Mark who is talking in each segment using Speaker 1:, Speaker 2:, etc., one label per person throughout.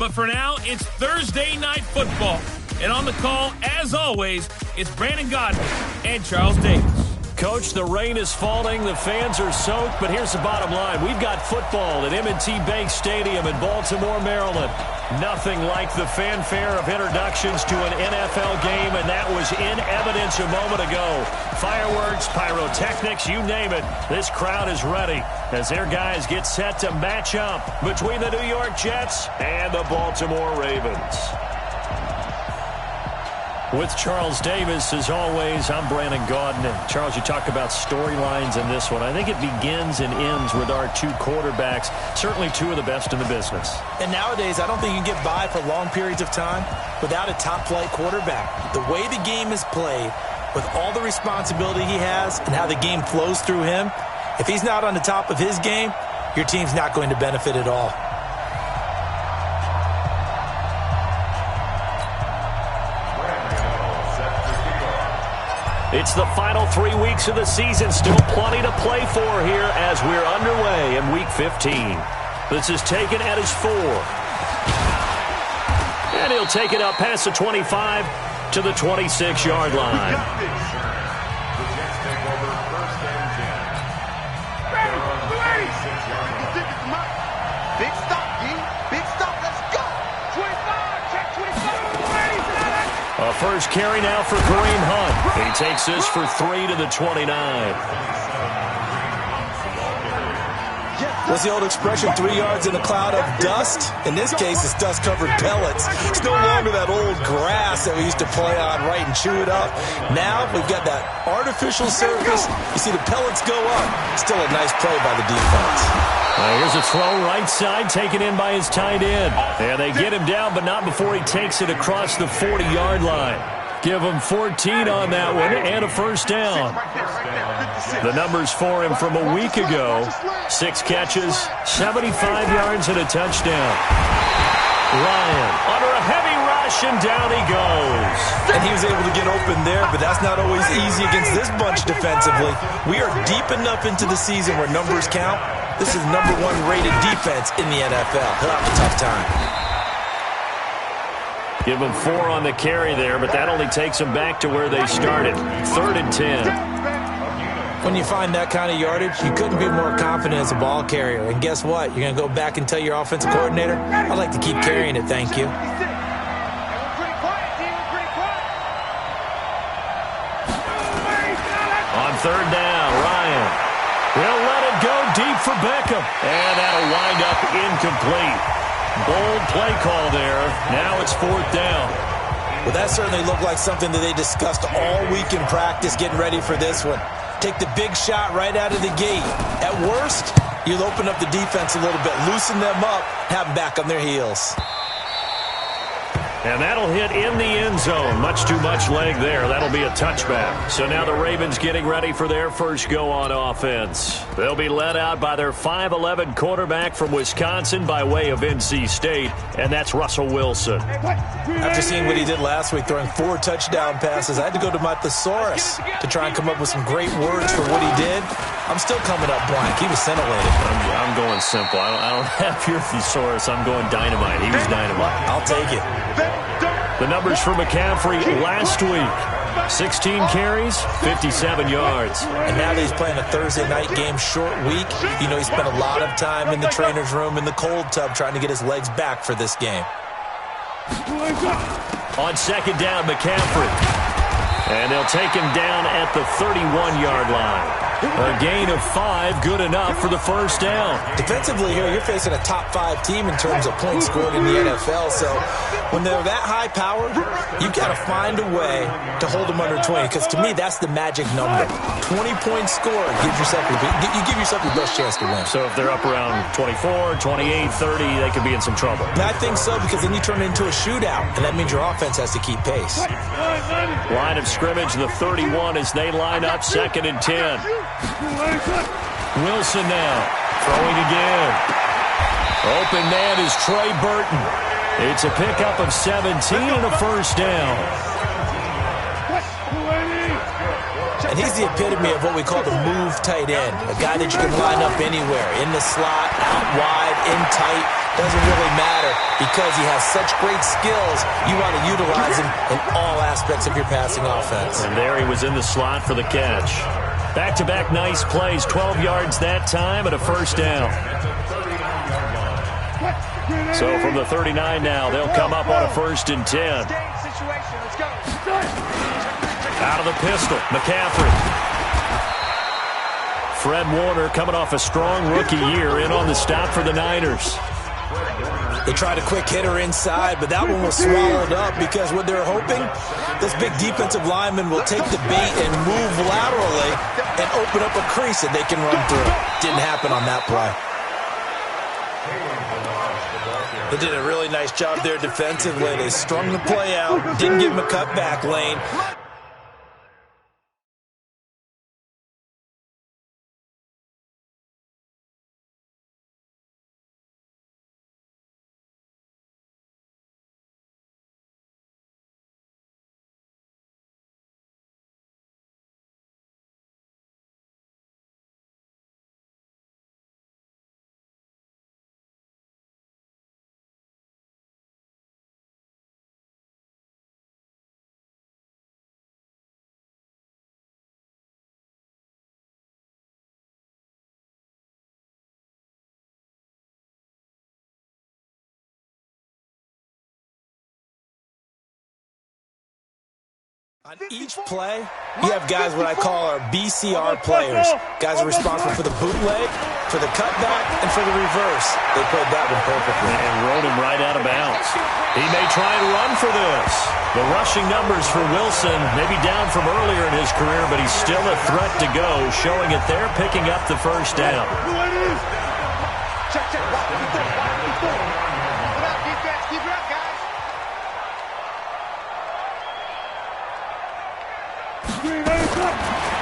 Speaker 1: But for now, it's Thursday Night Football. And on the call, as always, it's Brandon Gaudin and Charles Davis.
Speaker 2: Coach, the rain is falling, the fans are soaked, but here's the bottom line. We've got football at M&T Bank Stadium in Baltimore, Maryland. Nothing like the fanfare of introductions to an NFL game, and that was in evidence a moment ago. Fireworks, pyrotechnics, you name it. This crowd is ready as their guys get set to match up between the New York Jets and the Baltimore Ravens. With Charles Davis, as always, I'm Brandon Gaudin. And Charles, you talk about storylines in this one. I think it begins and ends with our two quarterbacks, certainly two of the best in the business.
Speaker 3: And nowadays, I don't think you can get by for long periods of time without a top-flight quarterback. The way the game is played, with all the responsibility he has and how the game flows through him, if he's not on the top of his game, your team's not going to benefit at all.
Speaker 2: It's the final 3 weeks of the season. Still plenty to play for here as we're underway in Week 15. This is taken at his 4. And he'll take it up past the 25 to the 26-yard line.
Speaker 4: Big stop, D. Big stop. Let's go. 25. Check 25.
Speaker 2: A first carry now for Kareem Hunt. He takes this for 3 to the 29.
Speaker 3: What's the old expression, 3 yards in a cloud of dust? In this case, it's dust-covered pellets. It's no longer that old grass that we used to play on, right, and chew it up. Now we've got that artificial surface. You see the pellets go up. Still a nice play by the defense.
Speaker 2: Here's a throw right side, taken in by his tight end. And they get him down, but not before he takes it across the 40-yard line. Give him 14 on that one and a first down. The numbers for him from a week ago: 6 catches, 75 yards, and a touchdown. Ryan under a heavy rush, and down he goes.
Speaker 3: And he was able to get open there, but that's not always easy against this bunch defensively. We are deep enough into the season where numbers count. This is #1 rated defense in the NFL. He'll have a tough time.
Speaker 2: Give him 4 on the carry there, but that only takes them back to where they started. 3rd and 10.
Speaker 3: When you find that kind of yardage, you couldn't be more confident as a ball carrier. And guess what? You're going to go back and tell your offensive coordinator, I'd like to keep carrying it, thank you.
Speaker 2: On 3rd down, Ryan. He'll let it go deep for Beckham. And that'll wind up incomplete. Bold play call there. Now it's 4th down.
Speaker 3: Well, that certainly looked like something that they discussed all week in practice, getting ready for this one. Take the big shot right out of the gate. At worst, you'll open up the defense a little bit, loosen them up, have them back on their heels.
Speaker 2: And that'll hit in the end zone. Much too much leg there. That'll be a touchback. So now the Ravens getting ready for their first go on offense. They'll be led out by their 5'11" quarterback from Wisconsin by way of NC State, and that's Russell Wilson.
Speaker 3: After seeing what he did last week, throwing 4 touchdown passes, I had to go to my thesaurus to try and come up with some great words for what he did. I'm still coming up blank. He was scintillating.
Speaker 2: I'm going simple. I don't have your thesaurus. I'm going dynamite. He was dynamite.
Speaker 3: I'll take it.
Speaker 2: The numbers for McCaffrey last week: 16 carries, 57 yards.
Speaker 3: And now that he's playing a Thursday night game, short week, you know he spent a lot of time in the trainer's room in the cold tub trying to get his legs back for this game.
Speaker 2: On 2nd down, McCaffrey. And they'll take him down at the 31-yard line. A gain of 5, good enough for the first down.
Speaker 3: Defensively here, you're facing a top-5 team in terms of points scored in the NFL. So when they're that high-powered, you've got to find a way to hold them under 20. Because to me, that's the magic number. 20 points scored gives yourself you give yourself your best chance to win.
Speaker 2: So if they're up around 24, 28, 30, they could be in some trouble.
Speaker 3: And I think so, because then you turn it into a shootout, and that means your offense has to keep pace.
Speaker 2: Line of scrimmage, the 31 as they line up, 2nd and 10. Wilson now, throwing again. Open man is Trey Burton. It's a pickup of 17 and a first down.
Speaker 3: And he's the epitome of what we call the move tight end, a guy that you can line up anywhere, in the slot, out wide, in tight. Doesn't really matter because he has such great skills. You want to utilize him in all aspects of your passing offense.
Speaker 2: And there he was in the slot for the catch. Back-to-back nice plays, 12 yards that time and a first down. So from the 39 now, they'll come up on a 1st and 10. Out of the pistol, McCaffrey. Fred Warner coming off a strong rookie year in on the stop for the Niners.
Speaker 3: They tried a quick hitter inside, but that one was swallowed up because what they're hoping, this big defensive lineman will take the bait and move laterally and open up a crease that they can run through. Didn't happen on that play. They did a really nice job there defensively. They strung the play out, didn't give him a cutback lane. On each play, you have guys what I call our BCR players. Guys are responsible for the bootleg, for the cutback, and for the reverse. They played that one perfectly.
Speaker 2: And rode him right out of bounds. He may try and run for this. The rushing numbers for Wilson may be down from earlier in his career, but he's still a threat to go, showing it there, picking up the first down.
Speaker 4: Check. Watch the throw. Come out, defense. Keep it up, guys.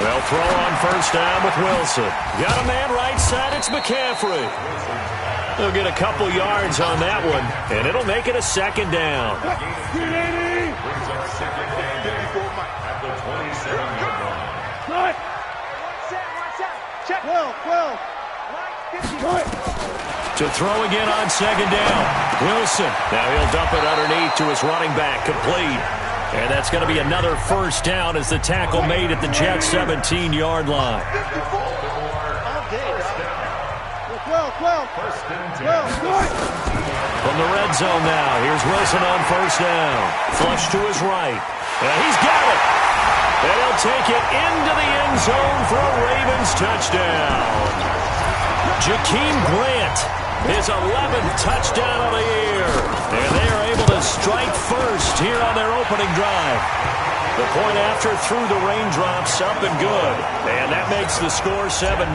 Speaker 2: They'll throw on first down with Wilson. Got a man right side, it's McCaffrey. They'll get a couple yards on that one, and it'll make it a 2nd down.
Speaker 4: Check.
Speaker 2: To throw again on 2nd down. Wilson. Now he'll dump it underneath to his running back, complete. And that's going to be another first down as the tackle made at the Jets' 17-yard line. From the red zone now, here's Wilson on first down. Flush to his right. And he's got it. And he'll take it into the end zone for a Ravens touchdown. Jakeem Grant, his 11th touchdown of the year. And they are able to strike first here on their opening drive. The point after through the raindrops, up and good. And that makes the score 7-0.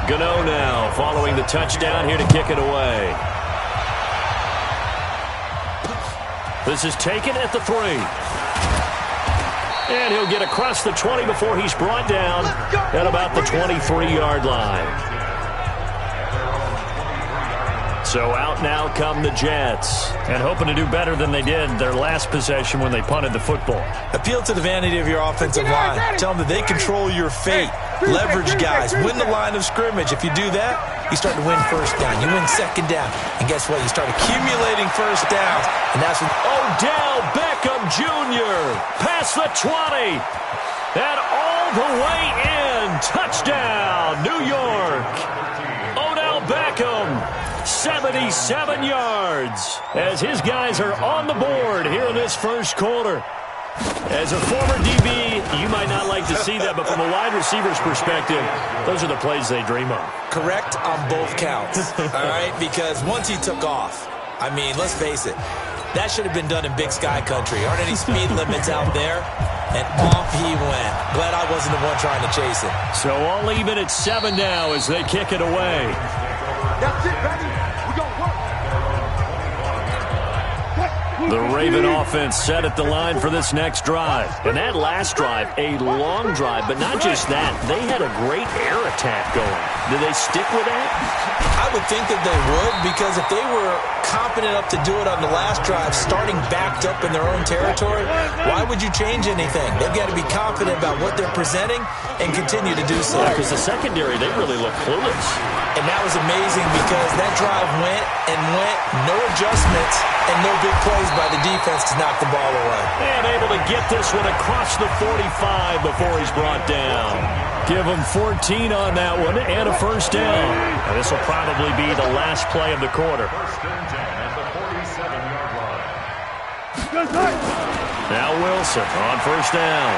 Speaker 2: Gano now following the touchdown here to kick it away. This is taken at the 3. And he'll get across the 20 before he's brought down at about the 23-yard line. So out now come the Jets, and hoping to do better than they did their last possession when they punted the football.
Speaker 3: Appeal to the vanity of your offensive line. Tell them that they control your fate. Leverage guys. Win the line of scrimmage. If you do that, you start to win first down. You win 2nd down. And guess what? You start accumulating first downs. And that's when
Speaker 2: Odell Beckham Jr. past the 20. And all the way in. Touchdown, New York. Odell Beckham. 77 yards as his guys are on the board here in this first quarter. As a former DB, you might not like to see that, but from a wide receiver's perspective, those are the plays they dream of.
Speaker 3: Correct on both counts, all right? Because once he took off, I mean, let's face it, that should have been done in Big Sky Country. Aren't any speed limits out there? And off he went. Glad I wasn't the one trying to chase it.
Speaker 2: So all even at 7 now as they kick it away.
Speaker 4: That's it, baby. We're going to work.
Speaker 2: The Raven offense set at the line for this next drive. And that last drive, a long drive, but not just that. They had a great air attack going. Did they stick with that?
Speaker 3: I would think that they would, because if they were confident enough to do it on the last drive, starting backed up in their own territory, why would you change anything? They've got to be confident about what they're presenting and continue to do so.
Speaker 2: Because the secondary, they really look clueless.
Speaker 3: And that was amazing because that drive went and went, no adjustments, and no big plays by the defense to knock the ball away.
Speaker 2: And able to get this one across the 45 before he's brought down. Give him 14 on that one and a first down. And this will probably be the last play of the quarter. Now Wilson on first down.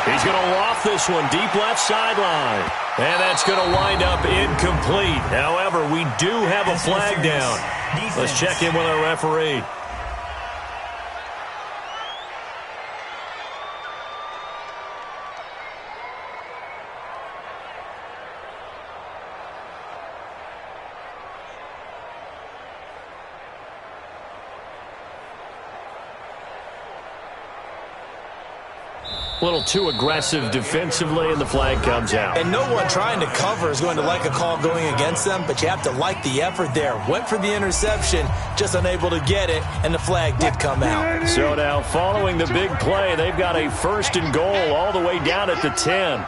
Speaker 2: He's going to loft this one deep left sideline. And that's going to wind up incomplete. However, we do have a flag down. Let's check in with our referee. A little too aggressive defensively, and the flag comes out.
Speaker 3: And no one trying to cover is going to like a call going against them, but you have to like the effort there. Went for the interception, just unable to get it, and the flag did come out.
Speaker 2: So now, following the big play, they've got a first and goal all the way down at the 10.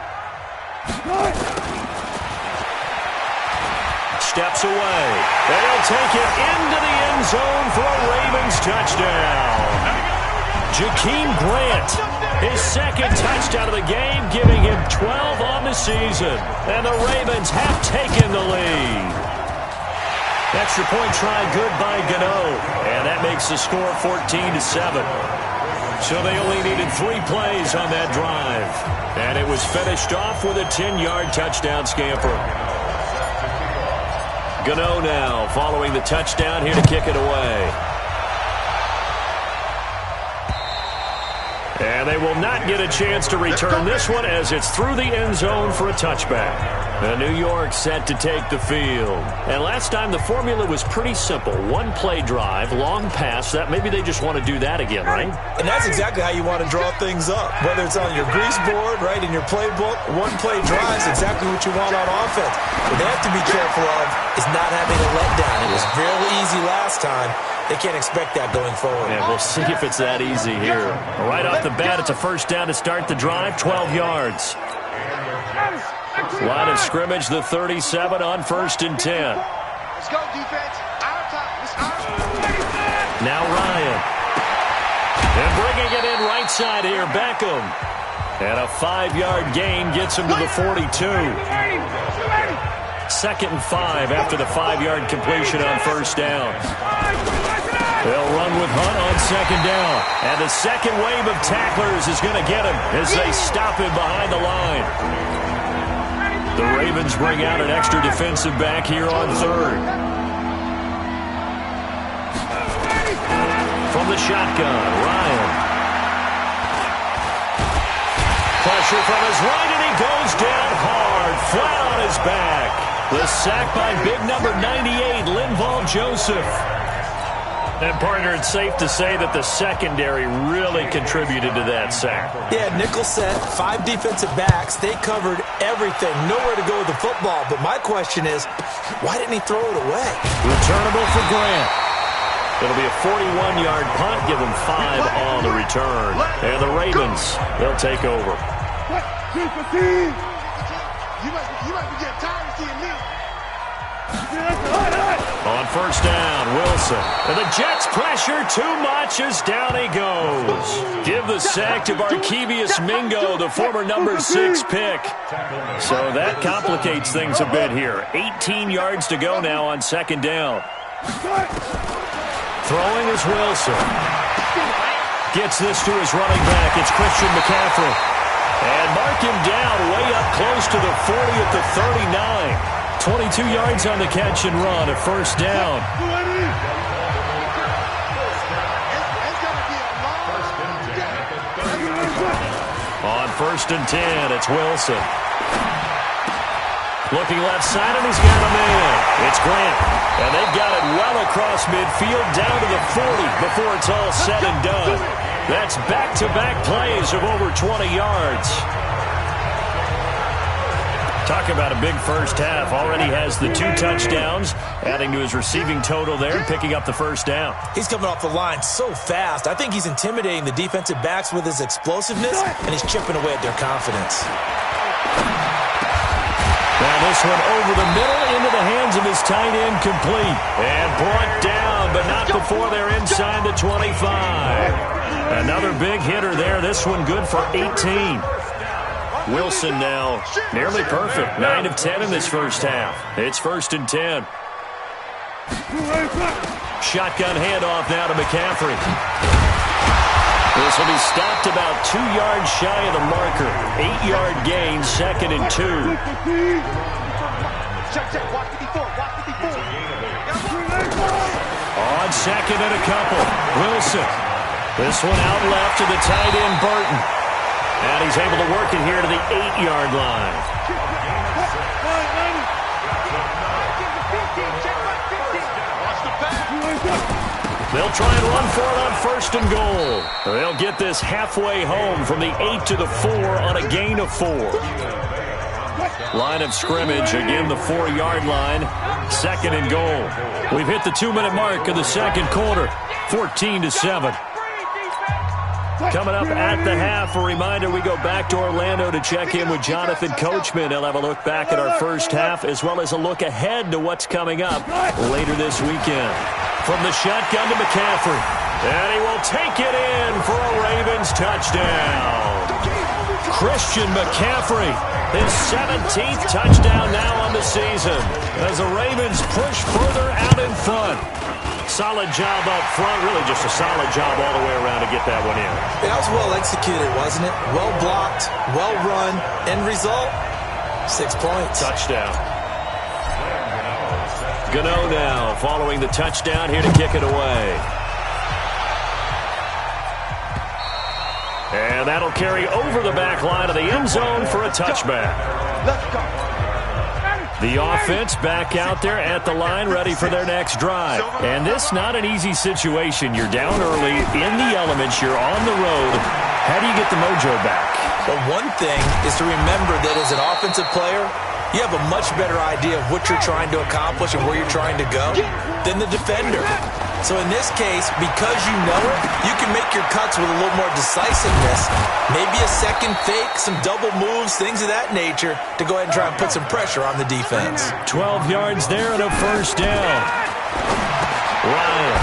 Speaker 2: Steps away. They'll take it into the end zone for a Ravens touchdown. Jakeem Grant, his second touchdown of the game, giving him 12 on the season. And the Ravens have taken the lead. Extra point try good by Gano. And that makes the score 14-7. So they only needed 3 plays on that drive. And it was finished off with a 10-yard touchdown scamper. Gano now following the touchdown here to kick it away. And they will not get a chance to return this one as it's through the end zone for a touchback. And New York set to take the field. And last time the formula was pretty simple. 1 play drive, long pass. That maybe they just want to do that again, right?
Speaker 3: And that's exactly how you want to draw things up. Whether it's on your grease board, right, in your playbook, 1 play drive is exactly what you want on offense. What they have to be careful of is not having a letdown. It was really easy last time. They can't expect that going forward.
Speaker 2: And we'll see if it's that easy here. Right off the bat, it's a first down to start the drive, 12 yards. Line of scrimmage, the 37 on first and 10.
Speaker 4: Let's go, defense. Our time.
Speaker 2: Now Ryan. And bringing it in right side here, Beckham. And a 5-yard gain gets him to the 42. 2nd and 5 after the 5-yard completion on first down. They'll run with Hunt on 2nd down. And the second wave of tacklers is going to get him as they stop him behind the line. The Ravens bring out an extra defensive back here on 3rd. From the shotgun, Ryan. Pressure from his right, and he goes down hard, flat on his back. The sack by big number 98, Linval Joseph. And, partner, it's safe to say that the secondary really contributed to that sack.
Speaker 3: Yeah, nickel set, 5 defensive backs. They covered everything. Nowhere to go with the football. But my question is, why didn't he throw it away?
Speaker 2: Returnable for Grant. It'll be a 41-yard punt. Give them 5 on the return. And the Ravens, they'll take over.
Speaker 4: You must be getting tired of seeing me.
Speaker 2: On first down, Wilson. And the Jets pressure too much as down he goes. Give the sack to Barkevious Mingo, the former number 6 pick. So that complicates things a bit here. 18 yards to go now on 2nd down. Throwing is Wilson. Gets this to his running back. It's Christian McCaffrey. And mark him down way up close to the 40 at the 39. 22 yards on the catch and run, a first down. On 1st and 10, it's Wilson. Looking left side, and he's got a man. It's Grant. And they've got it well across midfield, down to the 40 before it's all said and done. That's back-to-back plays of over 20 yards. Talk about a big first half. Already has the 2 touchdowns, adding to his receiving total there, picking up the first down.
Speaker 3: He's coming off the line so fast. I think he's intimidating the defensive backs with his explosiveness, and he's chipping away at their confidence.
Speaker 2: Now this one over the middle into the hands of his tight end, complete. And brought down, but not before they're inside the 25. Another big hitter there. This one good for 18. Wilson now nearly perfect. 9 of 10 in this first half. It's 1st and 10. Shotgun handoff now to McCaffrey. This will be stopped about 2 yards shy of the marker. 8-yard gain, 2nd and 2. On 2nd and a couple. Wilson. This one out left to the tight end, Burton. And he's able to work it here to the 8-yard line. They'll try and run for it on 1st and goal. They'll get this halfway home from the 8 to the 4 on a gain of 4. Line of scrimmage, again the 4-yard line. 2nd and goal. We've hit the 2-minute mark of the second quarter. 14-7. Coming up at the half, a reminder, we go back to Orlando to check in with Jonathan Coachman. He'll have a look back at our first half, as well as a look ahead to what's coming up later this weekend. From the shotgun to McCaffrey. And he will take it in for a Ravens touchdown. Christian McCaffrey, his 17th touchdown now on the season, as the Ravens push further out in front. Solid job up front, really just a solid job all the way around to get that one in.
Speaker 3: That was well executed, wasn't it? Well blocked, well run. End result, 6 points.
Speaker 2: Touchdown. Gano now following the touchdown here to kick it away. And that'll carry over the back line of the end zone for a touchback.
Speaker 4: Let's go.
Speaker 2: The offense back out there at the line, ready for their next drive. And this not an easy situation. You're down early, in the elements, you're on the road. How do you get the mojo back?
Speaker 3: Well, one thing is to remember that as an offensive player, you have a much better idea of what you're trying to accomplish and where you're trying to go than the defender. So in this case, because you know it, you can make your cuts with a little more decisiveness. Maybe a second fake, some double moves, things of that nature to go ahead and try and put some pressure on the defense.
Speaker 2: 12 yards there and a first down. Ryan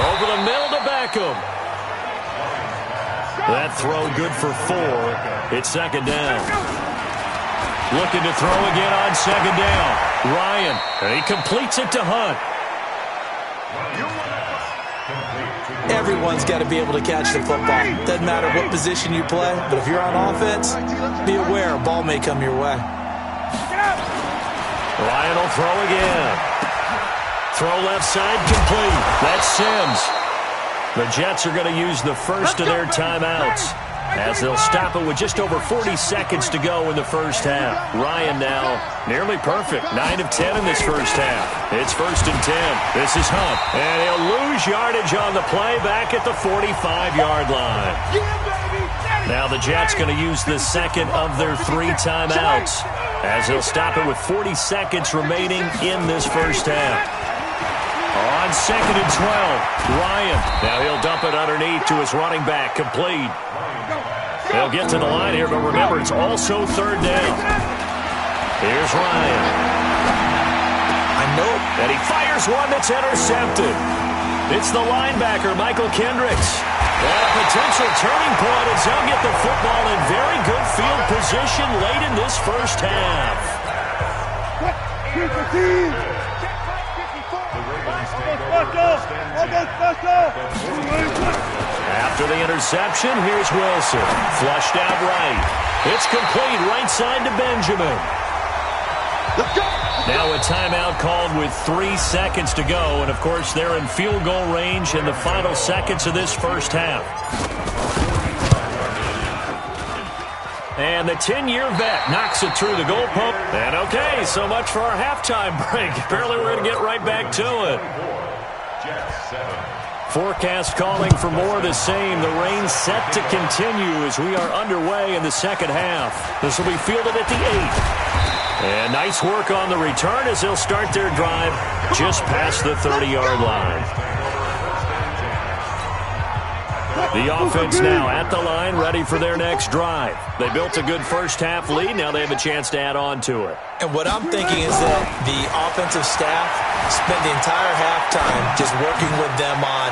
Speaker 2: over the middle to Beckham. That throw good for 4. It's 2nd down. Looking to throw again on 2nd down. Ryan, and he completes it to Hunt.
Speaker 3: Everyone's got to be able to catch the football. Doesn't matter what position you play, but if you're on offense, be aware a ball may come your way.
Speaker 2: Ryan will throw again. Throw left side, complete. That's Sims. The Jets are going to use the first of their timeouts, as they'll stop it with just over 40 seconds to go in the first half. Ryan now nearly perfect. 9 of 10 in this first half. It's 1st and 10. This is Hunt. And he'll lose yardage on the play back at the 45-yard line. Now the Jets going to use the second of their 3 timeouts, as he'll stop it with 40 seconds remaining in this first half. On 2nd and 12, Ryan. Now he'll dump it underneath to his running back, complete. They'll get to the line here, but remember, it's also 3rd down. Here's Ryan.
Speaker 3: I know.
Speaker 2: And he fires one that's intercepted. It's the linebacker, Michael Kendricks. And a potential turning point as they'll get the football in very good field position late in this first half. After the interception, here's Wilson. Flushed out right. It's complete right side to Benjamin. Now a timeout called with 3 seconds to go. And, of course, they're in field goal range in the final seconds of this first half. And the 10-year vet knocks it through the goal pump. And, okay, so much for our halftime break. Apparently we're going to get right back to it. Forecast calling for more of the same. The rain set to continue as we are underway in the second half. This will be fielded at the 8. And nice work on the return as they'll start their drive just past the 30-yard line. The offense now at the line, ready for their next drive. They built a good first-half lead. Now they have a chance to add on to it.
Speaker 3: And what I'm thinking is that the offensive staff spent the entire halftime just working with them on,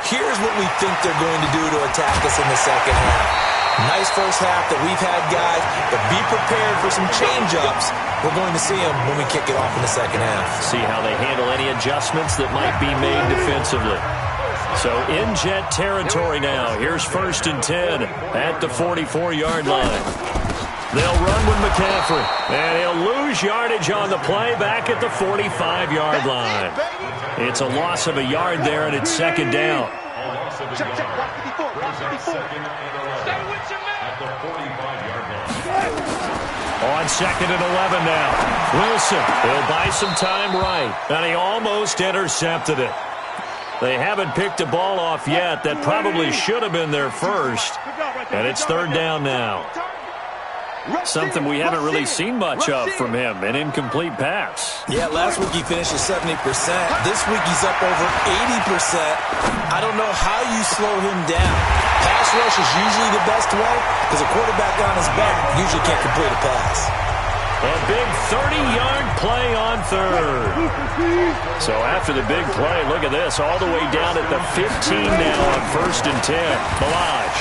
Speaker 3: here's what we think they're going to do to attack us in the second half. Nice first half that we've had, guys, but be prepared for some change-ups. We're going to see them when we kick it off in the second half.
Speaker 2: See how they handle any adjustments that might be made defensively. So in Jet territory now. Here's 1st and 10 at the 44-yard line. They'll run with McCaffrey, and he'll lose yardage on the play back at the 45-yard line. It's a loss of a yard there, and it's second down. On 2nd and 11 now. Wilson, he'll buy some time right, and he almost intercepted it. They haven't picked a ball off yet. That probably should have been their first, and it's 3rd down now. Something we haven't really seen much of from him, an incomplete pass.
Speaker 3: Yeah, last week he finished at 70%. This week he's up over 80%. I don't know how you slow him down. Pass rush is usually the best way because a quarterback on his back usually can't complete a pass.
Speaker 2: A big 30-yard play on 3rd. So after the big play, look at this, all the way down at the 15 now on 1st and 10. Ballage.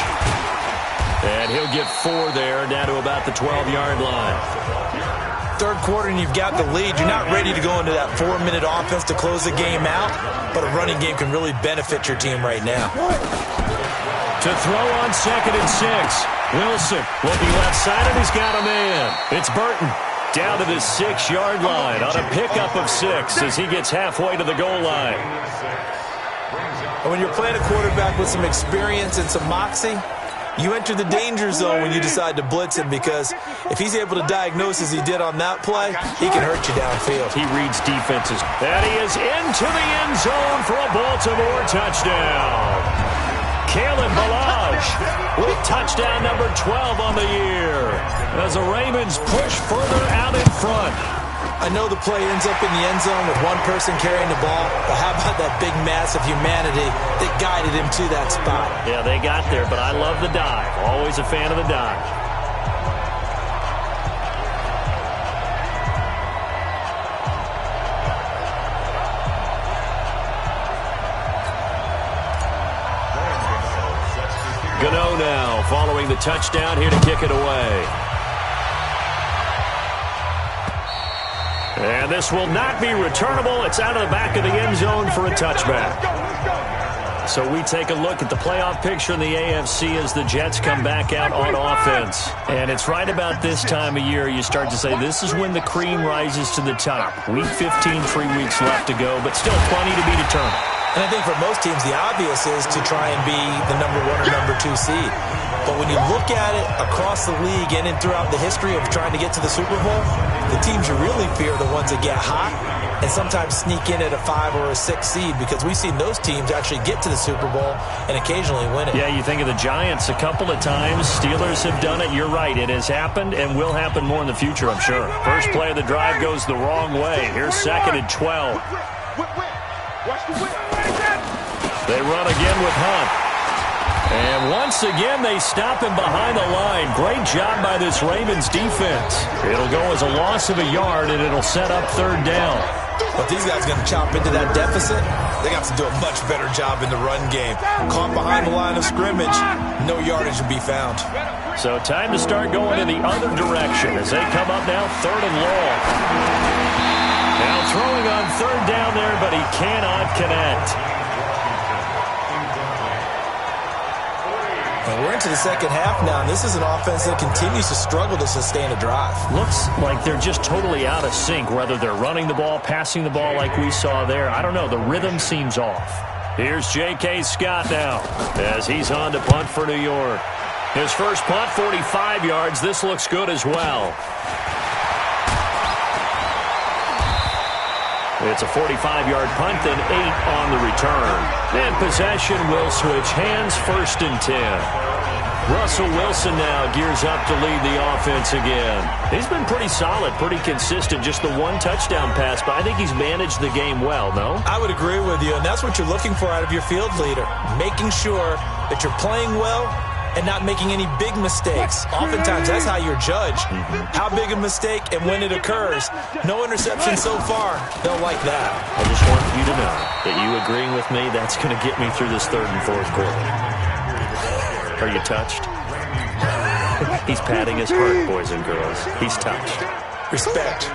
Speaker 2: And he'll get 4 there, down to about the 12-yard line.
Speaker 3: 3rd quarter and you've got the lead. You're not ready to go into that 4-minute offense to close the game out, but a running game can really benefit your team right now.
Speaker 2: To throw on 2nd and 6. Wilson looking left side, and he's got a man. It's Burton down to the 6-yard line on a pickup of 6 as he gets halfway to the goal line.
Speaker 3: And when you're playing a quarterback with some experience and some moxie, you enter the danger zone when you decide to blitz him, because if he's able to diagnose as he did on that play, he can hurt you downfield.
Speaker 2: He reads defenses. And he is into the end zone for a Baltimore touchdown. Kalen Ballage with touchdown number 12 on the year as the Ravens push further out in front.
Speaker 3: I know the play ends up in the end zone with one person carrying the ball, but how about that big mass of humanity that guided him to that spot?
Speaker 2: Yeah, they got there, but I love the dive. Always a fan of the dive. Gano now following the touchdown here to kick it away. And this will not be returnable. It's out of the back of the end zone for a touchback. So we take a look at the playoff picture in the AFC as the Jets come back out on offense. And it's right about this time of year you start to say this is when the cream rises to the top. Week 15, 3 weeks left to go, but still plenty to be determined.
Speaker 3: And I think for most teams, the obvious is to try and be the number 1 or number 2 seed. But when you look at it across the league and throughout the history of trying to get to the Super Bowl, the teams you really fear are the ones that get hot and sometimes sneak in at a 5 or a 6 seed, because we've seen those teams actually get to the Super Bowl and occasionally win it.
Speaker 2: Yeah, you think of the Giants a couple of times. Steelers have done it. You're right. It has happened and will happen more in the future, I'm sure. First play of the drive goes the wrong way. Here's 2nd and 12. They run again with Hunt. And once again, they him behind the line. Great job by this Ravens defense. It'll go as a loss of a yard, and it'll set up 3rd down.
Speaker 3: But these guys are going to chop into that deficit. They got to do a much better job in the run game. Caught behind the line of scrimmage, no yardage will be found.
Speaker 2: So time to start going in the other direction as they come up now 3rd and long. Now throwing on 3rd down there, but he cannot connect.
Speaker 3: And we're into the second half now, and this is an offense that continues to struggle to sustain a drive.
Speaker 2: Looks like they're just totally out of sync, whether they're running the ball, passing the ball like we saw there. I don't know. The rhythm seems off. Here's J.K. Scott now as he's on to punt for New York. His first punt, 45 yards. This looks good as well. It's a 45-yard punt, then 8 on the return. And possession will switch hands, 1st and 10. Russell Wilson now gears up to lead the offense again. He's been pretty solid, pretty consistent, just the one touchdown pass, but I think he's managed the game well, no?
Speaker 3: I would agree with you, and that's what you're looking for out of your field leader, making sure that you're playing well and not making any big mistakes. Oftentimes, that's how you're judged. How big a mistake and when it occurs. No interception so far. They'll like that.
Speaker 2: I just want you to know that you agreeing with me, that's going to get me through this third and fourth quarter. Are you touched? He's patting his heart, boys and girls. He's touched.
Speaker 3: Respect.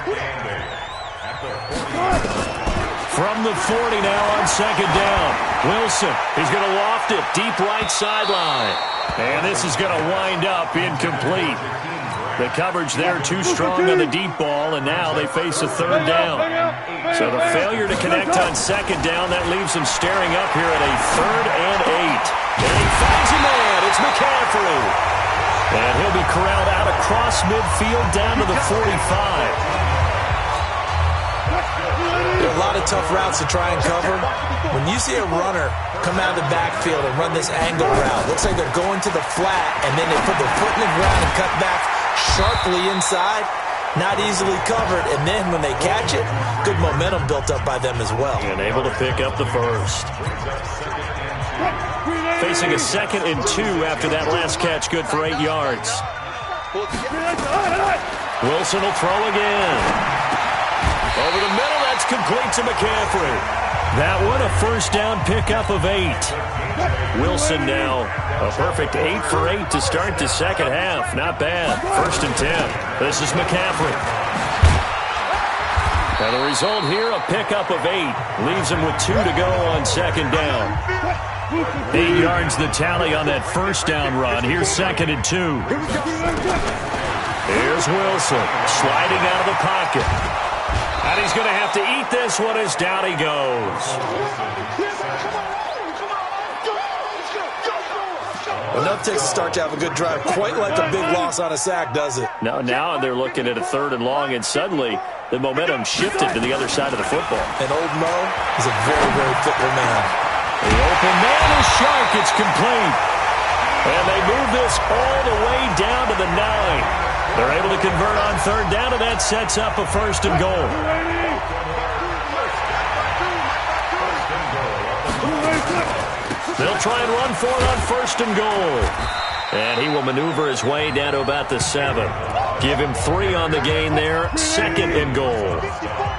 Speaker 2: From the 40 now on second down. Wilson, he's going to loft it deep right sideline. And this is going to wind up incomplete. The coverage there too strong on the deep ball, and now they face a third down. So the failure to connect on second down, that leaves them staring up here at a 3rd and 8. And he finds a man. It's McCaffrey. And he'll be corralled out across midfield down to the 45.
Speaker 3: There are a lot of tough routes to try and cover. When you see a runner come out of the backfield and run this angle route, looks like they're going to the flat, and then they put their foot in the ground and cut back sharply inside, not easily covered, and then when they catch it, good momentum built up by them as well.
Speaker 2: And able to pick up the first. Facing a 2nd and 2 after that last catch, good for 8 yards. Wilson will throw again. Over the middle, that's complete to McCaffrey. That one, a first down pickup of 8. Wilson now, a perfect 8 for 8 to start the second half. Not bad. 1st and 10. This is McCaffrey. Now the result here, a pickup of 8. Leaves him with 2 to go on second down. 8 yards the tally on that first down run. Here's 2nd and 2. Here's Wilson sliding out of the pocket. And he's going to have to eat this one as down he goes.
Speaker 3: Enough takes a start to have a good drive. Quite like a big loss on a sack, does it?
Speaker 2: No, now they're looking at a 3rd and long, and suddenly the momentum shifted to the other side of the football.
Speaker 3: And old Mo is a very, very football man.
Speaker 2: The open man is Shark. It's complete. And they move this all the way down to the 9. They're able to convert on 3rd down, and that sets up a 1st and goal. They'll try and run for it on 1st and goal. And he will maneuver his way down to about the 7. Give him 3 on the gain there. 2nd and goal.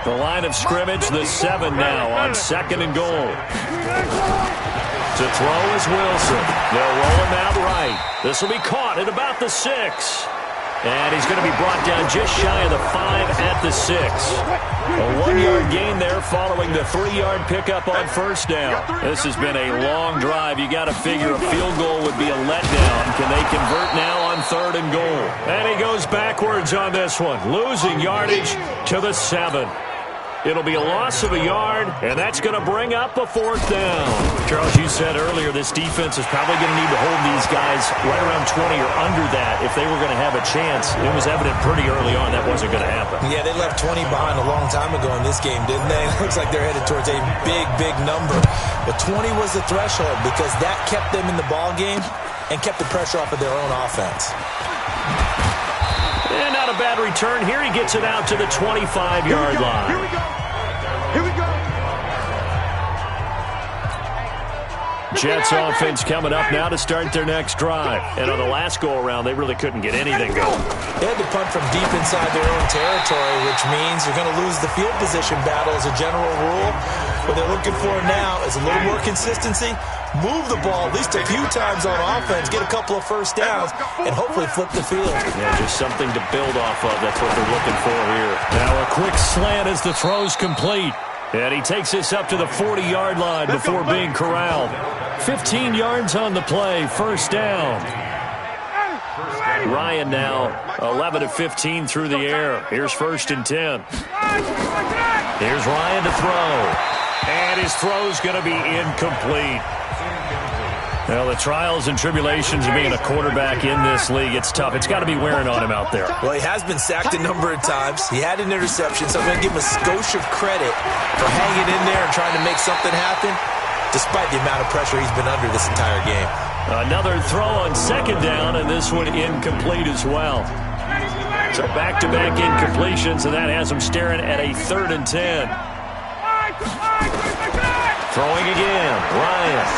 Speaker 2: The line of scrimmage, the 7 now on 2nd and goal. To throw is Wilson. They'll roll him out right. This will be caught at about the 6. And he's going to be brought down just shy of the 5 at the 6. A 1-yard gain there following the 3-yard pickup on 1st down. This has been a long drive. You got to figure a field goal would be a letdown. Can they convert now on 3rd and goal? And he goes backwards on this one, losing yardage to the 7. It'll be a loss of a yard, and that's going to bring up a 4th down. Charles, you said earlier this defense is probably going to need to hold these guys right around 20 or under that if they were going to have a chance. It was evident pretty early on that wasn't going to happen.
Speaker 3: Yeah, they left 20 behind a long time ago in this game, didn't they? It looks like they're headed towards a big, big number. But 20 was the threshold because that kept them in the ball game and kept the pressure off of their own offense.
Speaker 2: And not a bad return here. He gets it out to the 25-yard line.
Speaker 4: Here we go. Here we go.
Speaker 2: Jets offense coming up now to start their next drive. And on the last go-around, they really couldn't get anything going.
Speaker 3: They had to punt from deep inside their own territory, which means you're going to lose the field position battle as a general rule. What they're looking for now is a little more consistency. Move the ball at least a few times on offense, get a couple of first downs, and hopefully flip the field.
Speaker 2: Yeah, just something to build off of. That's what they're looking for here. Now a quick slant as the throw's complete. And he takes this up to the 40-yard line before being corralled. 15 yards on the play, 1st down. Ryan now 11 of 15 through the air. Here's 1st and 10. Here's Ryan to throw. And his throw's going to be incomplete. Well, the trials and tribulations of being a quarterback in this league, it's tough. It's got to be wearing on him out there.
Speaker 3: Well, he has been sacked a number of times. He had an interception, so I'm going to give him a skosh of credit for hanging in there and trying to make something happen. despite the amount of pressure he's been under this entire game.
Speaker 2: Another throw on second down, and this one incomplete as well. So back-to-back incompletions, and that has him staring at a 3rd and 10. Throwing again, Ryan.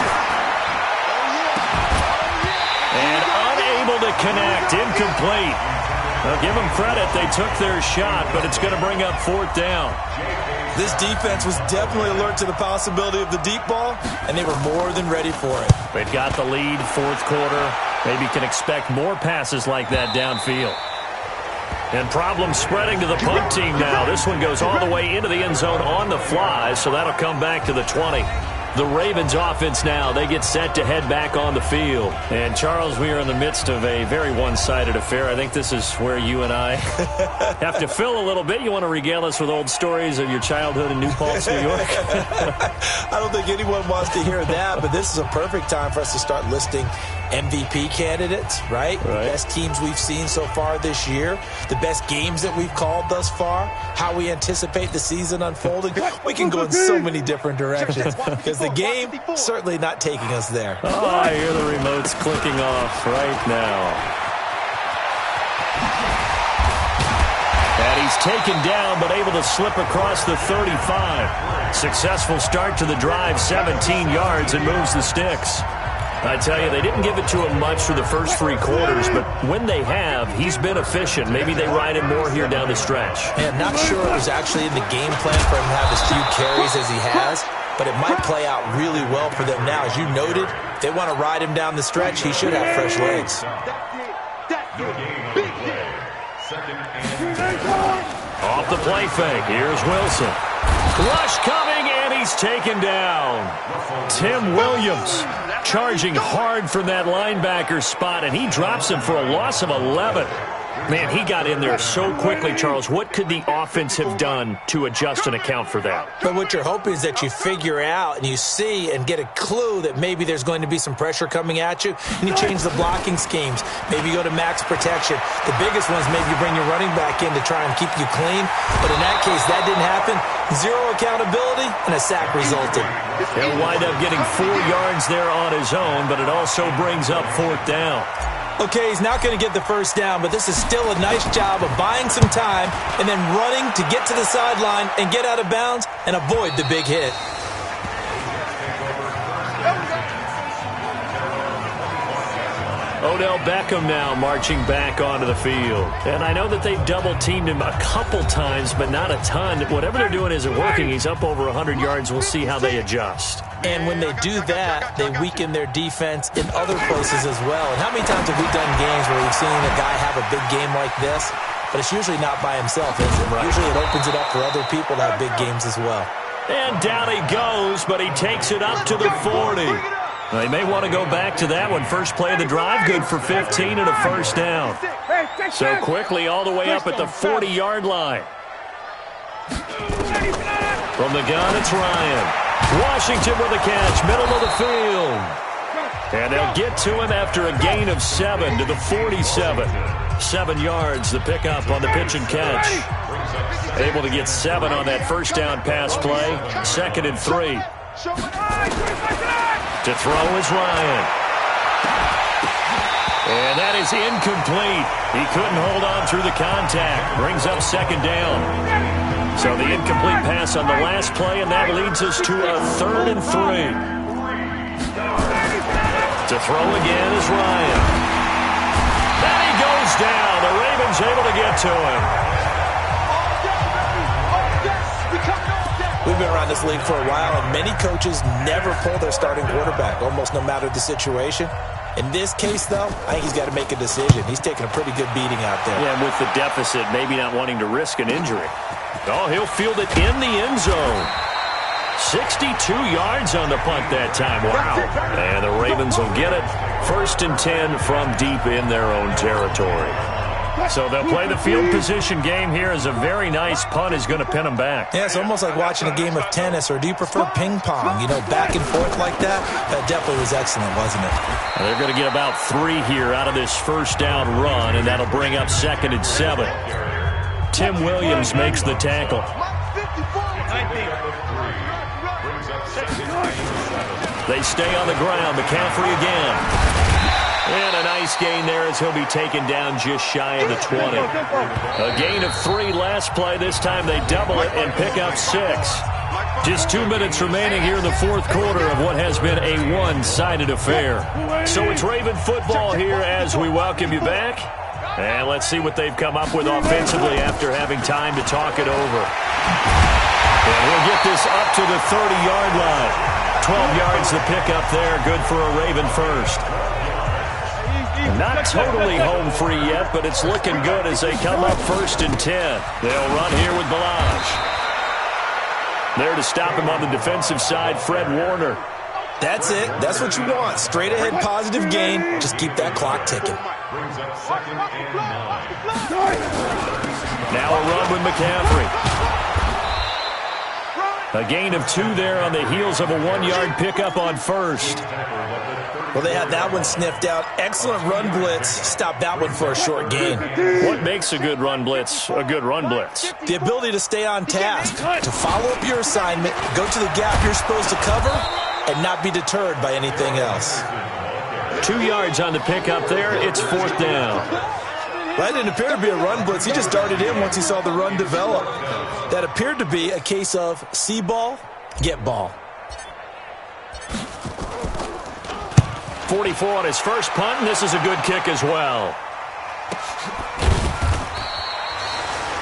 Speaker 2: And unable to connect, incomplete. Well, give them credit, they took their shot, but it's going to bring up 4th down.
Speaker 3: This defense was definitely alert to the possibility of the deep ball, and they were more than ready for it.
Speaker 2: They've got the lead, 4th quarter. Maybe can expect more passes like that downfield. And problems spreading to the punt team now. This one goes all the way into the end zone on the fly, so that'll come back to the 20. The Ravens offense now, they get set to head back on the field. And, Charles, we are in the midst of a very one-sided affair. I think this is where you and I have to fill a little bit. You want to regale us with old stories of your childhood in New Paltz, New York?
Speaker 3: I don't think anyone wants to hear that, but this is a perfect time for us to start listing MVP candidates, right? The best teams we've seen so far this year, the best games that we've called thus far, how we anticipate the season unfolding. We can go in so many different directions because the game certainly not taking us there.
Speaker 2: Oh, I hear the remotes clicking off right now. And he's taken down but able to slip across the 35. Successful start to the drive, 17 yards, and moves the sticks. I tell you, they didn't give it to him much for the first 3 quarters, but when they have, he's been efficient. Maybe they ride him more here down the stretch.
Speaker 3: Yeah, I'm not sure it was actually in the game plan for him to have as few carries as he has, but it might play out really well for them now. As you noted, if they want to ride him down the stretch, he should have fresh legs.
Speaker 2: Off the play fake, here's Wilson. Rush coming, and he's taken down. Tim Williams charging hard from that linebacker spot, and he drops him for a loss of 11. Man, he got in there so quickly, Charles. What could the offense have done to adjust and account for that?
Speaker 3: But what you're hoping is that you figure out and you see and get a clue that maybe there's going to be some pressure coming at you, and you change the blocking schemes. Maybe you go to max protection. The biggest ones, maybe you bring your running back in to try and keep you clean. But in that case, that didn't happen. 0 accountability, and a sack resulted.
Speaker 2: He'll wind up getting 4 yards there on his own, but it also brings up 4th down.
Speaker 3: Okay, he's not going to get the first down, but this is still a nice job of buying some time and then running to get to the sideline and get out of bounds and avoid the big hit.
Speaker 2: Odell Beckham now marching back onto the field. And I know that they've double-teamed him a couple times, but not a ton. Whatever they're doing isn't working. He's up over 100 yards. We'll see how they adjust.
Speaker 3: And when they do that, they weaken their defense in other places as well. And how many times have we done games where we've seen a guy have a big game like this? But it's usually not by himself, is it? Right. Usually it opens it up for other people to have big games as well.
Speaker 2: And down he goes, but he takes it up to the 40. They may want to go back to that one. First play of the drive, good for 15 and a first down. So quickly all the way up at the 40-yard line. From the gun, it's Ryan. Washington with a catch, middle of the field. And they'll get to him after a gain of 7 to the 47. 7 yards, the pickup on the pitch and catch. Able to get 7 on that first down pass play. 2nd and 3. To throw is Ryan. And that is incomplete. He couldn't hold on through the contact. Brings up 2nd down. So the incomplete pass on the last play, and that leads us to a 3rd and 3. To throw again is Ryan. Then he goes down. The Ravens able to get to him.
Speaker 3: We've been around this league for a while, and many coaches never pull their starting quarterback, almost no matter the situation. In this case, though, I think he's got to make a decision. He's taking a pretty good beating out there.
Speaker 2: Yeah, and with the deficit, maybe not wanting to risk an injury. Oh, he'll field it in the end zone. 62 yards on the punt that time. Wow. And the Ravens will get it. 1st and 10 from deep in their own territory. So they'll play the field position game here as a very nice punt is going to pin them back.
Speaker 3: Yeah, it's almost like watching a game of tennis, or do you prefer ping pong? You know, back and forth like that? That definitely was excellent, wasn't it?
Speaker 2: Well, they're going to get about 3 here out of this first down run, and that'll bring up 2nd and 7. Tim Williams makes the tackle. They stay on the ground. McCaffrey again. And a nice gain there as he'll be taken down just shy of the 20. A gain of 3 last play. This time they double it and pick up 6. Just 2 minutes remaining here in the fourth quarter of what has been a one-sided affair. So it's Raven football here as we welcome you back. And let's see what they've come up with offensively after having time to talk it over. And we'll get this up to the 30-yard line. 12 yards the pickup there. Good for a Raven first. Not totally home free yet, but it's looking good as they come up 1st and 10. They'll run here with Balazs. There to stop him on the defensive side, Fred Warner.
Speaker 3: That's it. That's what you want. Straight ahead positive gain. Just keep that clock ticking.
Speaker 2: Now a run with McCaffrey. A gain of 2 there on the heels of a 1-yard pickup on 1st.
Speaker 3: Well, they had that one sniffed out. Excellent run blitz. Stop that one for a short gain.
Speaker 2: What makes a good run blitz a good run blitz?
Speaker 3: The ability to stay on task, to follow up your assignment, go to the gap you're supposed to cover, and not be deterred by anything else.
Speaker 2: 2 yards on the pickup there. It's 4th down.
Speaker 3: That didn't appear to be a run blitz. He just darted in once he saw the run develop. That appeared to be a case of see ball, get ball.
Speaker 2: 44 on his first punt, and this is a good kick as well.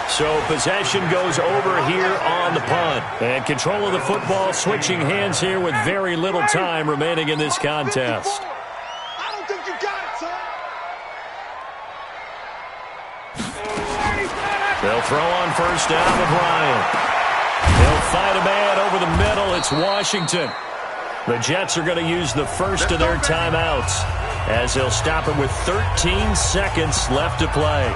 Speaker 2: So possession goes over here on the punt. And control of the football switching hands here with very little time remaining in this contest.
Speaker 4: I don't think you got it, son.
Speaker 2: They'll throw on 1st down with Ryan. They'll find a man over the middle. It's Washington. The Jets are going to use the first of their timeouts as they'll stop him with 13 seconds left to play.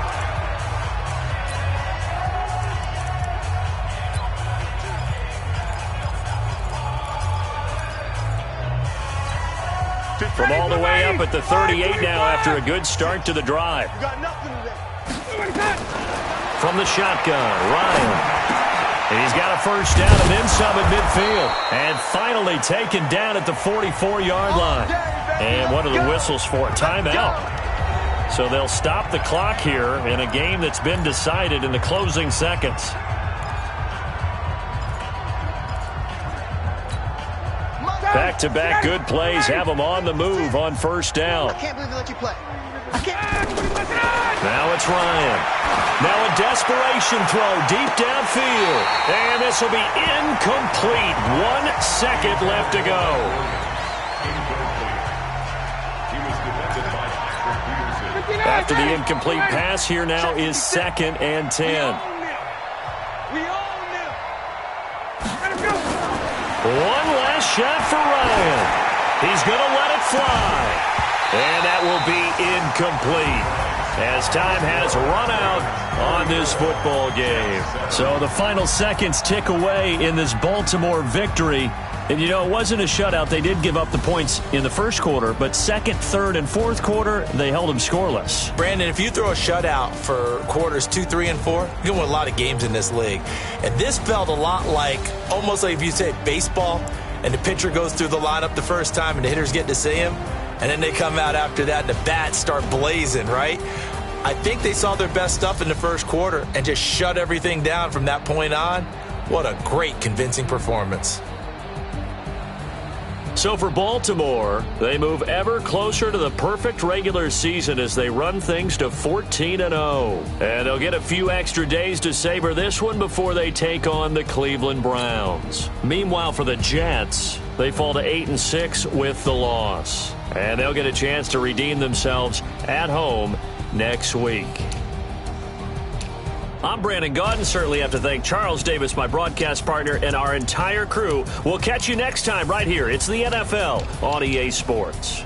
Speaker 2: From all the way up at the 38 now after a good start to the drive. From the shotgun, Ryan. And he's got a first down and then some at midfield. And finally taken down at the 44-yard line. And what are the whistles for? Timeout. So they'll stop the clock here in a game that's been decided in the closing seconds. Back-to-back good plays have them on the move on 1st down.
Speaker 4: I can't believe they let you play.
Speaker 2: Now it's Ryan. Now a desperation throw deep downfield. And this will be incomplete. 1 second left to go. After the incomplete pass, here now is 2nd and 10. One last shot for Ryan. He's going to let it fly. And that will be incomplete as time has run out on this football game. So the final seconds tick away in this Baltimore victory. And, you know, it wasn't a shutout. They did give up the points in the first quarter, but 2nd, 3rd, and 4th quarter, they held them scoreless.
Speaker 3: Brandon, if you throw a shutout for quarters 2, 3, and 4, you're going to win a lot of games in this league. And this felt a lot like, almost like if you say baseball, and the pitcher goes through the lineup the first time and the hitters get to see him, and then they come out after that and the bats start blazing, right? I think they saw their best stuff in the first quarter and just shut everything down from that point on. What a great, convincing performance.
Speaker 2: So for Baltimore, they move ever closer to the perfect regular season as they run things to 14-0. And they'll get a few extra days to savor this one before they take on the Cleveland Browns. Meanwhile, for the Jets, they fall to 8-6 with the loss. And they'll get a chance to redeem themselves at home next week. I'm Brandon Gaudin. Certainly have to thank Charles Davis, my broadcast partner, and our entire crew. We'll catch you next time right here. It's the NFL on EA Sports.